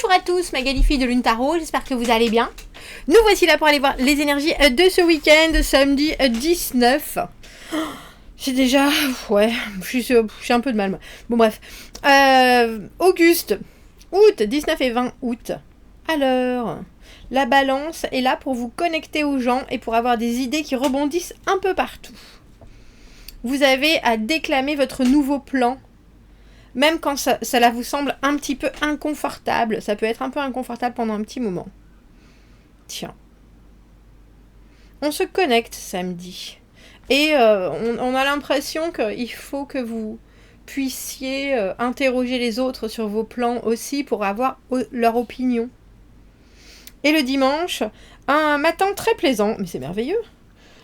Bonjour à tous, Magali fille de Lune Tarot, j'espère que vous allez bien. Nous voici là pour aller voir les énergies de ce week-end, samedi 19. J'ai déjà... Ouais, j'ai un peu de mal. Bon bref. Auguste, août, 19 et 20 août. Alors, la balance est là pour vous connecter aux gens et pour avoir des idées qui rebondissent un peu partout. Vous avez à déclamer votre nouveau plan. Même quand cela vous semble un petit peu inconfortable, ça peut être un peu inconfortable pendant un petit moment. Tiens. On se connecte samedi. Et on a l'impression qu'il faut que vous puissiez interroger les autres sur vos plans aussi pour avoir leur opinion. Et le dimanche, un matin très plaisant, mais c'est merveilleux.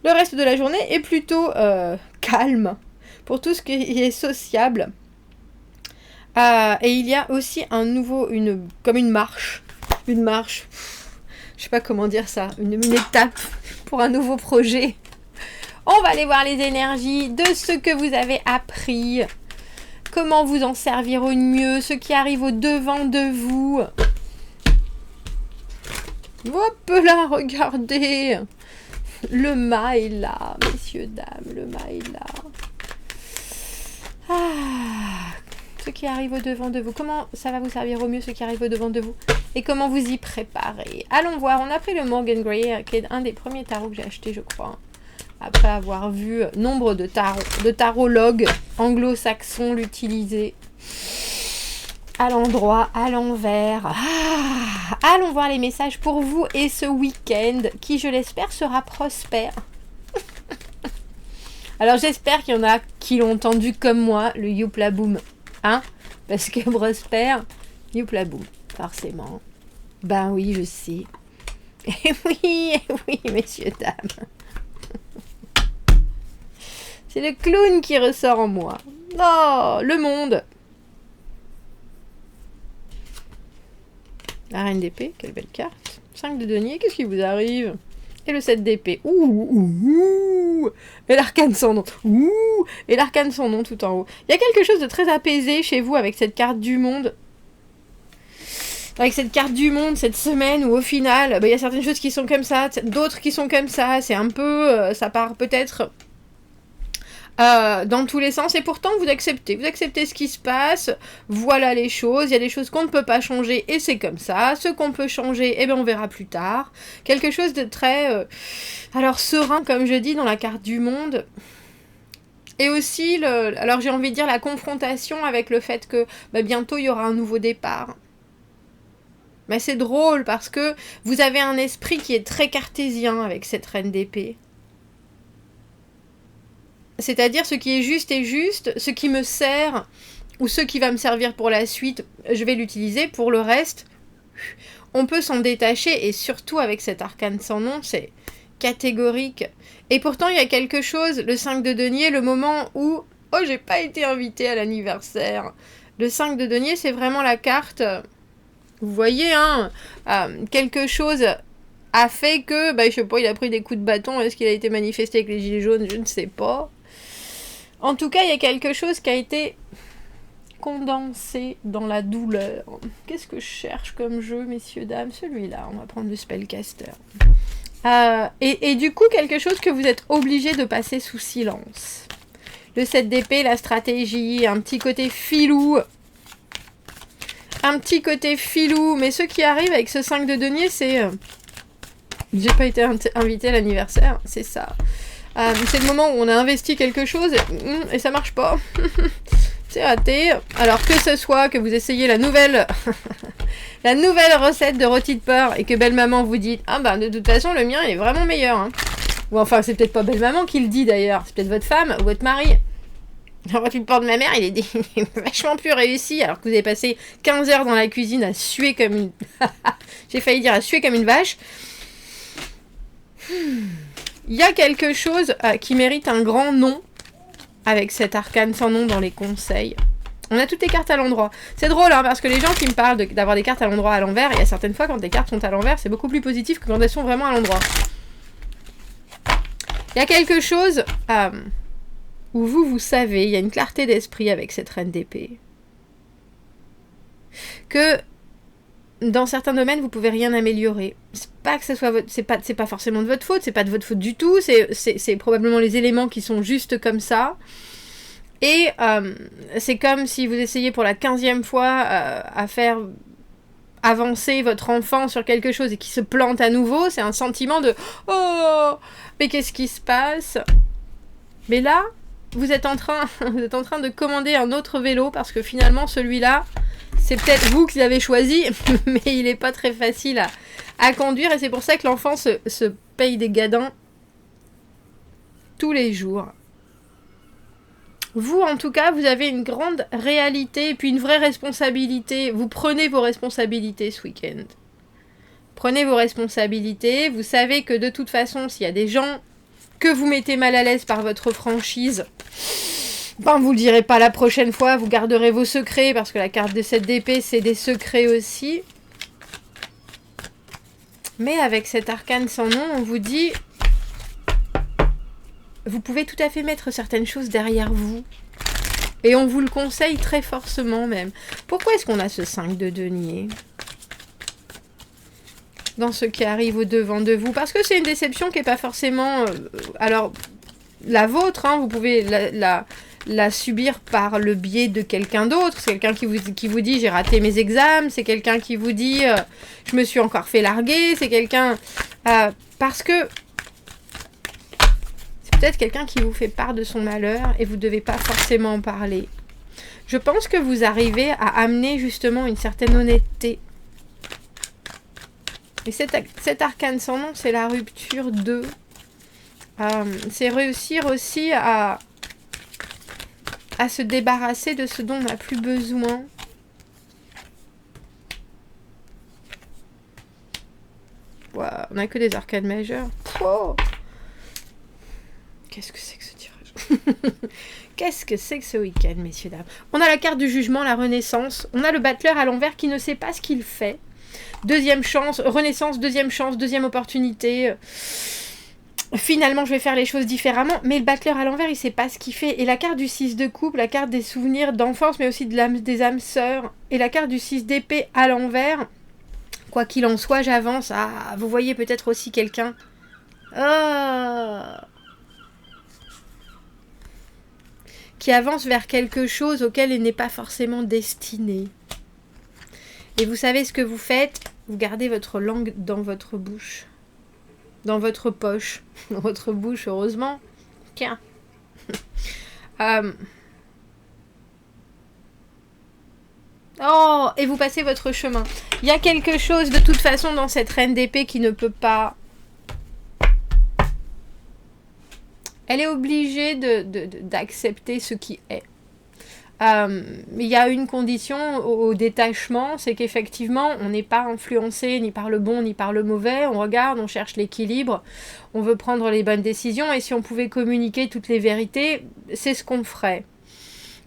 Le reste de la journée est plutôt calme pour tout ce qui est sociable. Et il y a aussi comme une marche. Une marche, je sais pas comment dire ça, une étape pour un nouveau projet. On va aller voir les énergies de ce que vous avez appris. Comment vous en servir au mieux, ce qui arrive au devant de vous. Hop là, regardez. Le mât est là, messieurs, dames, le mât est là. Ce qui arrive au devant de vous. Comment ça va vous servir au mieux, ce qui arrive au devant de vous? Et comment vous y préparer? Allons voir. On a pris le Morgan Grey, qui est un des premiers tarots que j'ai acheté, je crois. Après avoir vu nombre de tarologues anglo-saxons l'utiliser. À l'endroit, à l'envers. Allons voir les messages pour vous et ce week-end, qui, je l'espère, sera prospère. Alors, j'espère qu'il y en a qui l'ont entendu comme moi, le Youpla Boom. Hein? Parce que prospère, Youpla Boom, forcément. Ben oui, je sais. Et oui, messieurs, dames. C'est le clown qui ressort en moi. Oh, le monde. La reine d'épée, quelle belle carte. 5 de denier, qu'est-ce qui vous arrive? Et le 7 d'épée. Ouh. Et l'arcane sans nom. Ouh. Et l'arcane sans nom tout en haut. Il y a quelque chose de très apaisé chez vous avec cette carte du monde. Avec cette carte du monde cette semaine où au final, il y a certaines choses qui sont comme ça, d'autres qui sont comme ça. C'est un peu... ça part peut-être... dans tous les sens, et pourtant vous acceptez ce qui se passe, voilà les choses, il y a des choses qu'on ne peut pas changer et c'est comme ça, ce qu'on peut changer, on verra plus tard, quelque chose de très alors serein comme je dis dans la carte du monde, et aussi alors j'ai envie de dire la confrontation avec le fait que bientôt il y aura un nouveau départ. Mais c'est drôle parce que vous avez un esprit qui est très cartésien avec cette reine d'épée. C'est-à-dire ce qui est juste, ce qui me sert, ou ce qui va me servir pour la suite, je vais l'utiliser. Pour le reste, on peut s'en détacher, et surtout avec cet arcane sans nom, c'est catégorique. Et pourtant, il y a quelque chose, le 5 de denier, le moment où, oh, j'ai pas été invitée à l'anniversaire. Le 5 de denier, c'est vraiment la carte, vous voyez, hein, quelque chose... a fait que, je sais pas, il a pris des coups de bâton, est-ce qu'il a été manifesté avec les gilets jaunes, je ne sais pas. En tout cas, il y a quelque chose qui a été condensé dans la douleur. Qu'est-ce que je cherche comme jeu, messieurs, dames? Celui-là, on va prendre le Spellcaster. Et du coup, quelque chose que vous êtes obligé de passer sous silence. Le 7 d'épée, la stratégie, un petit côté filou. Mais ce qui arrive avec ce 5 de denier, c'est... j'ai pas été invitée à l'anniversaire, c'est ça. C'est le moment où on a investi quelque chose et ça marche pas. C'est raté. Alors que ce soit que vous essayez la nouvelle recette de rôti de porc et que belle maman vous dit de toute façon le mien il est vraiment meilleur. Hein. Ou enfin c'est peut-être pas belle maman qui le dit d'ailleurs, c'est peut-être votre femme ou votre mari. Le rôti de porc de ma mère il est vachement plus réussi alors que vous avez passé 15 heures dans la cuisine à suer comme une... J'ai failli dire à suer comme une vache. Il y a quelque chose qui mérite un grand nom avec cet arcane sans nom dans les conseils. On a toutes les cartes à l'endroit. C'est drôle parce que les gens qui me parlent d'avoir des cartes à l'endroit à l'envers, il y a certaines fois quand les cartes sont à l'envers, c'est beaucoup plus positif que quand elles sont vraiment à l'endroit. Il y a quelque chose où vous savez, il y a une clarté d'esprit avec cette reine d'épée. Que dans certains domaines, vous pouvez rien améliorer. C'est pas que ce soit c'est pas forcément de votre faute, c'est pas de votre faute du tout, c'est probablement les éléments qui sont juste comme ça. Et c'est comme si vous essayez pour la 15e fois à faire avancer votre enfant sur quelque chose et qui se plante à nouveau. C'est un sentiment de « Oh, mais qu'est-ce qui se passe ?» Mais là, vous êtes en train de commander un autre vélo parce que finalement, celui-là, c'est peut-être vous qui l'avez choisi, mais il n'est pas très facile à conduire. Et c'est pour ça que l'enfant se paye des gadins tous les jours. Vous, en tout cas, vous avez une grande réalité et puis une vraie responsabilité. Vous prenez vos responsabilités ce week-end. Prenez vos responsabilités. Vous savez que de toute façon, s'il y a des gens que vous mettez mal à l'aise par votre franchise, ben vous le direz pas la prochaine fois. Vous garderez vos secrets parce que la carte de 7 d'épée, c'est des secrets aussi. Mais avec cet arcane sans nom, on vous dit... Vous pouvez tout à fait mettre certaines choses derrière vous. Et on vous le conseille très fortement même. Pourquoi est-ce qu'on a ce 5 de denier dans ce qui arrive au devant de vous? Parce que c'est une déception qui n'est pas forcément... alors, la vôtre, hein, vous pouvez la subir par le biais de quelqu'un d'autre. C'est quelqu'un qui vous dit « j'ai raté mes examens ». C'est quelqu'un qui vous dit « je me suis encore fait larguer ». C'est quelqu'un... parce que... peut-être quelqu'un qui vous fait part de son malheur et vous ne devez pas forcément en parler. Je pense que vous arrivez à amener justement une certaine honnêteté. Et cet arcane sans nom, c'est la rupture de... c'est réussir aussi à se débarrasser de ce dont on n'a plus besoin. Wow, on n'a que des arcanes majeurs. Oh, qu'est-ce que c'est que ce tirage? Qu'est-ce que c'est que ce week-end, messieurs, dames? On a la carte du jugement, la renaissance. On a le battleur à l'envers qui ne sait pas ce qu'il fait. Deuxième chance, renaissance, deuxième opportunité. Finalement, je vais faire les choses différemment. Mais le battleur à l'envers, il ne sait pas ce qu'il fait. Et la carte du 6 de coupe, la carte des souvenirs d'enfance, mais aussi des âmes sœurs. Et la carte du 6 d'épée à l'envers. Quoi qu'il en soit, j'avance. Ah, vous voyez peut-être aussi quelqu'un. Ah, qui avance vers quelque chose auquel il n'est pas forcément destiné. Et vous savez ce que vous faites? Vous gardez votre langue dans votre bouche. Dans votre poche. Dans votre bouche, heureusement. Tiens. Oh, et vous passez votre chemin. Il y a quelque chose de toute façon dans cette reine d'épée qui ne peut pas... Elle est obligée d'accepter ce qui est. Il y a une condition au détachement, c'est qu'effectivement, on n'est pas influencé ni par le bon ni par le mauvais. On regarde, on cherche l'équilibre, on veut prendre les bonnes décisions. Et si on pouvait communiquer toutes les vérités, c'est ce qu'on ferait.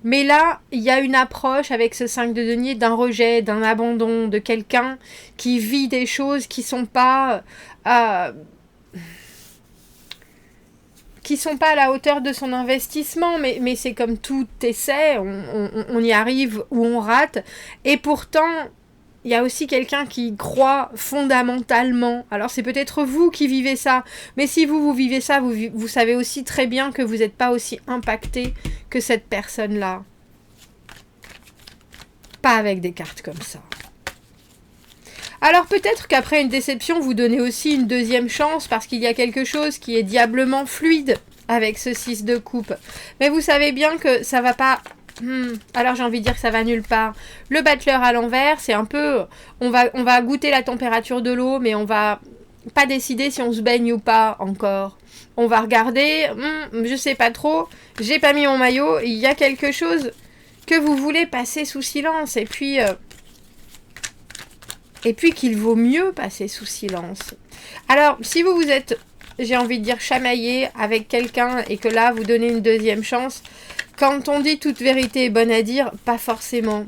Mais là, il y a une approche avec ce 5 de denier d'un rejet, d'un abandon, de quelqu'un qui vit des choses qui sont pas... qui sont pas à la hauteur de son investissement, mais c'est comme tout essai, on y arrive ou on rate, et pourtant, il y a aussi quelqu'un qui croit fondamentalement. Alors c'est peut-être vous qui vivez ça, mais si vous vivez ça, vous savez aussi très bien que vous n'êtes pas aussi impacté que cette personne-là. Pas avec des cartes comme ça. Alors peut-être qu'après une déception, vous donnez aussi une deuxième chance parce qu'il y a quelque chose qui est diablement fluide avec ce 6 de coupe. Mais vous savez bien que ça va pas... alors j'ai envie de dire que ça va nulle part. Le battleur à l'envers, c'est un peu... On va goûter la température de l'eau, mais on va pas décider si on se baigne ou pas encore. On va regarder, je sais pas trop, j'ai pas mis mon maillot, il y a quelque chose que vous voulez passer sous silence. Et puis qu'il vaut mieux passer sous silence. Alors, si vous êtes, j'ai envie de dire, chamaillé avec quelqu'un et que là, vous donnez une deuxième chance, quand on dit toute vérité est bonne à dire, pas forcément.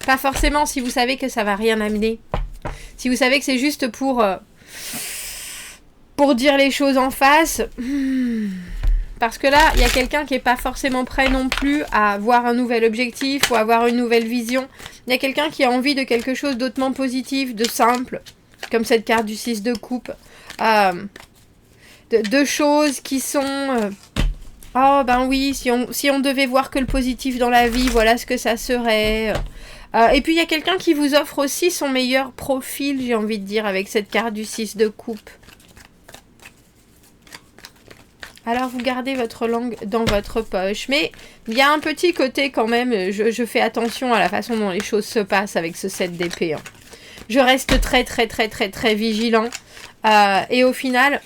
Pas forcément si vous savez que ça va rien amener. Si vous savez que c'est juste pour dire les choses en face, Parce que là, il y a quelqu'un qui n'est pas forcément prêt non plus à avoir un nouvel objectif ou avoir une nouvelle vision. Il y a quelqu'un qui a envie de quelque chose d'autrement positif, de simple, comme cette carte du 6 de coupe. De choses qui sont... oh ben oui, si on devait voir que le positif dans la vie, voilà ce que ça serait. Et puis il y a quelqu'un qui vous offre aussi son meilleur profil, j'ai envie de dire, avec cette carte du 6 de coupe. Alors vous gardez votre langue dans votre poche. Mais il y a un petit côté quand même, je fais attention à la façon dont les choses se passent avec ce 7 d'épée. Hein. Je reste très vigilant. Et au final,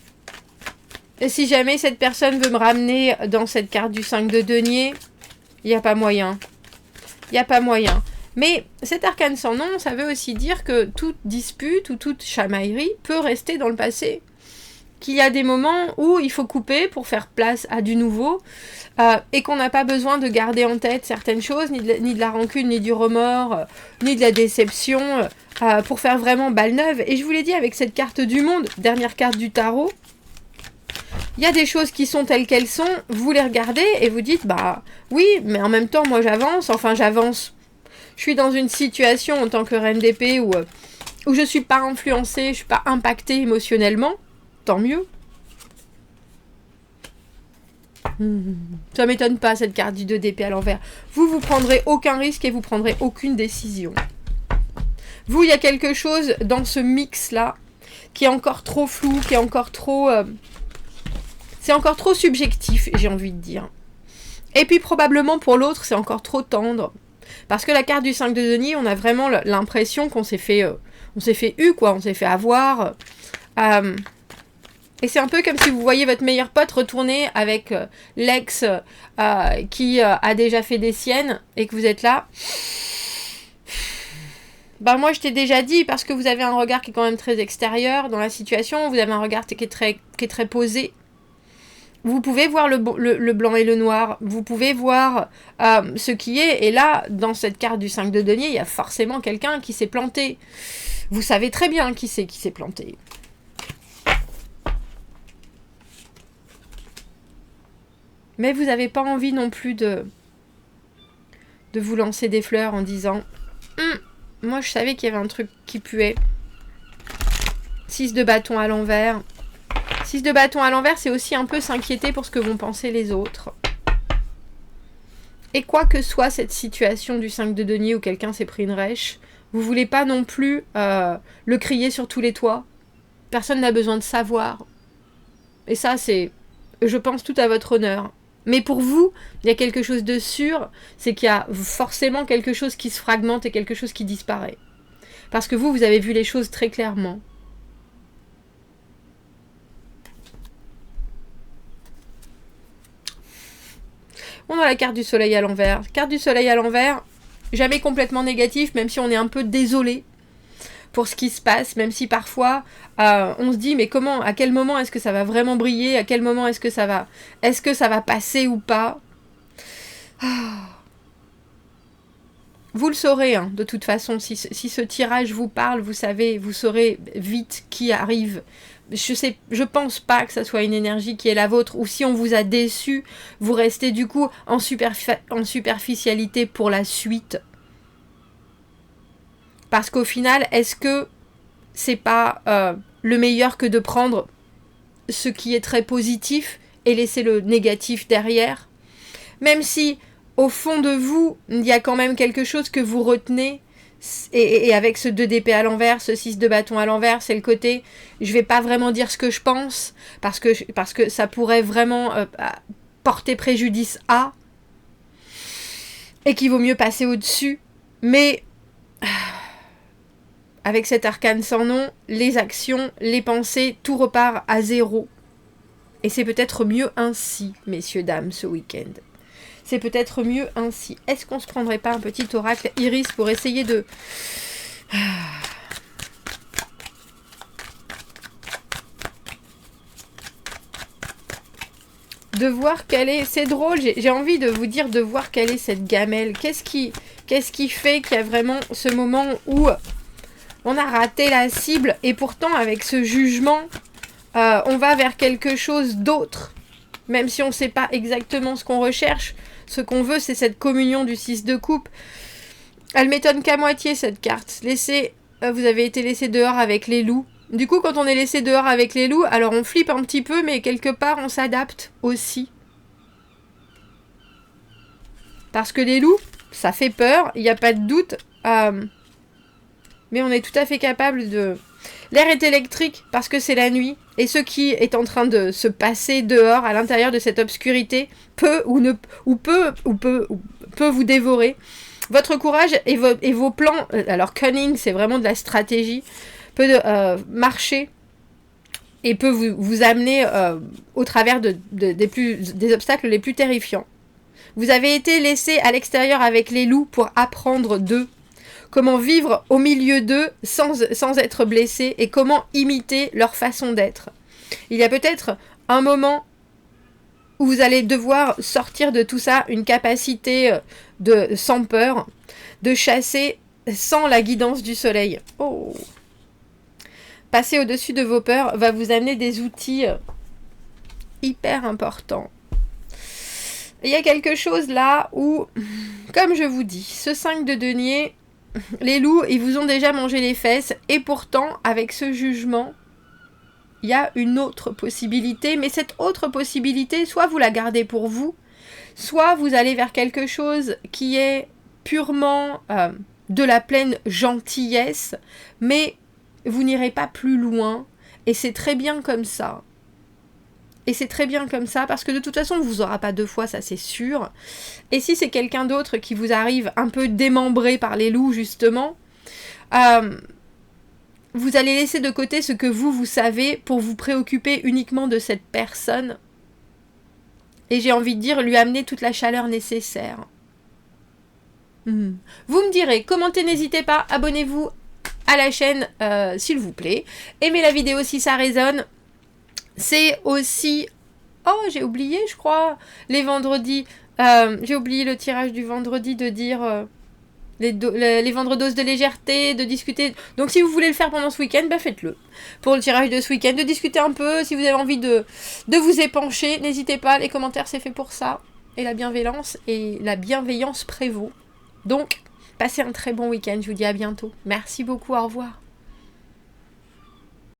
si jamais cette personne veut me ramener dans cette carte du 5 de denier, il n'y a pas moyen. Il n'y a pas moyen. Mais cet arcane sans nom, ça veut aussi dire que toute dispute ou toute chamaillerie peut rester dans le passé. Qu'il y a des moments où il faut couper pour faire place à du nouveau et qu'on n'a pas besoin de garder en tête certaines choses, ni de la rancune, ni du remords, ni de la déception pour faire vraiment balle neuve. Et je vous l'ai dit avec cette carte du monde, dernière carte du tarot, il y a des choses qui sont telles qu'elles sont, vous les regardez et vous dites, bah oui, mais en même temps, moi j'avance, Je suis dans une situation en tant que reine d'épée où je ne suis pas influencée, je ne suis pas impactée émotionnellement. Tant mieux. Ça m'étonne pas cette carte du 2 d'épée à l'envers. Vous prendrez aucun risque et vous prendrez aucune décision. Vous, il y a quelque chose dans ce mix-là qui est encore trop flou, qui est encore trop... c'est encore trop subjectif, j'ai envie de dire. Et puis probablement pour l'autre, c'est encore trop tendre. Parce que la carte du 5 de denier, on a vraiment l'impression qu'on s'est fait... on s'est fait on s'est fait avoir... Et c'est un peu comme si vous voyez votre meilleur pote retourner avec l'ex qui a déjà fait des siennes et que vous êtes là. Ben moi je t'ai déjà dit, parce que vous avez un regard qui est quand même très extérieur dans la situation, vous avez un regard qui est très posé. Vous pouvez voir le blanc et le noir, vous pouvez voir ce qui est, et là, dans cette carte du 5 de denier, il y a forcément quelqu'un qui s'est planté. Vous savez très bien qui c'est qui s'est planté. Mais vous n'avez pas envie non plus de vous lancer des fleurs en disant moi je savais qu'il y avait un truc qui puait. 6 de bâton à l'envers. 6 de bâton à l'envers, c'est aussi un peu s'inquiéter pour ce que vont penser les autres. Et quoi que soit cette situation du 5 de denier où quelqu'un s'est pris une rêche, vous voulez pas non plus le crier sur tous les toits. Personne n'a besoin de savoir. Et ça, c'est, je pense, tout à votre honneur. Mais pour vous, il y a quelque chose de sûr, c'est qu'il y a forcément quelque chose qui se fragmente et quelque chose qui disparaît. Parce que vous avez vu les choses très clairement. On a la carte du soleil à l'envers. Carte du soleil à l'envers, jamais complètement négatif, même si on est un peu désolé pour ce qui se passe, même si parfois on se dit mais comment, à quel moment est-ce que ça va vraiment briller, à quel moment est-ce que ça va passer ou pas. Vous le saurez hein, de toute façon, si ce tirage vous parle, vous saurez vite qui arrive. Je pense pas que ça soit une énergie qui est la vôtre, ou si on vous a déçu, vous restez du coup en superficialité pour la suite. Parce qu'au final, est-ce que c'est pas le meilleur que de prendre ce qui est très positif et laisser le négatif derrière? Même si, au fond de vous, il y a quand même quelque chose que vous retenez, et avec ce 2 d'épée à l'envers, ce 6 de bâton à l'envers, c'est le côté, je vais pas vraiment dire ce que je pense, parce que ça pourrait vraiment porter préjudice à, et qu'il vaut mieux passer au-dessus, mais... Avec cet arcane sans nom, les actions, les pensées, tout repart à zéro. Et c'est peut-être mieux ainsi, messieurs, dames, ce week-end. C'est peut-être mieux ainsi. Est-ce qu'on se prendrait pas un petit oracle Iris pour essayer de... de voir quelle est... C'est drôle, j'ai envie de vous dire de voir quelle est cette gamelle. Qu'est-ce qui fait qu'il y a vraiment ce moment où... on a raté la cible et pourtant avec ce jugement, on va vers quelque chose d'autre. Même si on ne sait pas exactement ce qu'on recherche, ce qu'on veut, c'est cette communion du 6 de coupe. Elle m'étonne qu'à moitié, cette carte. Vous avez été laissé dehors avec les loups. Du coup, quand on est laissé dehors avec les loups, alors on flippe un petit peu, mais quelque part, on s'adapte aussi. Parce que les loups, ça fait peur, il n'y a pas de doute. Mais on est tout à fait capable de... L'air est électrique parce que c'est la nuit. Et ce qui est en train de se passer dehors, à l'intérieur de cette obscurité, peut vous dévorer. Votre courage et vos plans, alors cunning, c'est vraiment de la stratégie, peut marcher et peut vous amener au travers des obstacles les plus terrifiants. Vous avez été laissé à l'extérieur avec les loups pour apprendre d'eux. Comment vivre au milieu d'eux sans être blessé et comment imiter leur façon d'être. Il y a peut-être un moment où vous allez devoir sortir de tout ça une capacité sans peur, de chasser sans la guidance du soleil. Oh. Passer au-dessus de vos peurs va vous amener des outils hyper importants. Il y a quelque chose là où, comme je vous dis, ce 5 de denier... Les loups, ils vous ont déjà mangé les fesses et pourtant, avec ce jugement, il y a une autre possibilité. Mais cette autre possibilité, soit vous la gardez pour vous, soit vous allez vers quelque chose qui est purement de la pleine gentillesse, mais vous n'irez pas plus loin et c'est très bien comme ça. Et c'est très bien comme ça, parce que de toute façon, on ne vous aura pas 2 fois, ça c'est sûr. Et si c'est quelqu'un d'autre qui vous arrive un peu démembré par les loups, justement, vous allez laisser de côté ce que vous savez pour vous préoccuper uniquement de cette personne. Et j'ai envie de dire, lui amener toute la chaleur nécessaire. Vous me direz, commentez, n'hésitez pas, abonnez-vous à la chaîne, s'il vous plaît. Aimez la vidéo si ça résonne. C'est aussi... Oh, j'ai oublié, je crois, les vendredis. J'ai oublié le tirage du vendredi de dire les vendredoses de légèreté, de discuter. Donc si vous voulez le faire pendant ce week-end, bah faites-le. Pour le tirage de ce week-end, de discuter un peu. Si vous avez envie de vous épancher, n'hésitez pas. Les commentaires, c'est fait pour ça. Et la bienveillance prévaut. Donc, passez un très bon week-end. Je vous dis à bientôt. Merci beaucoup, au revoir.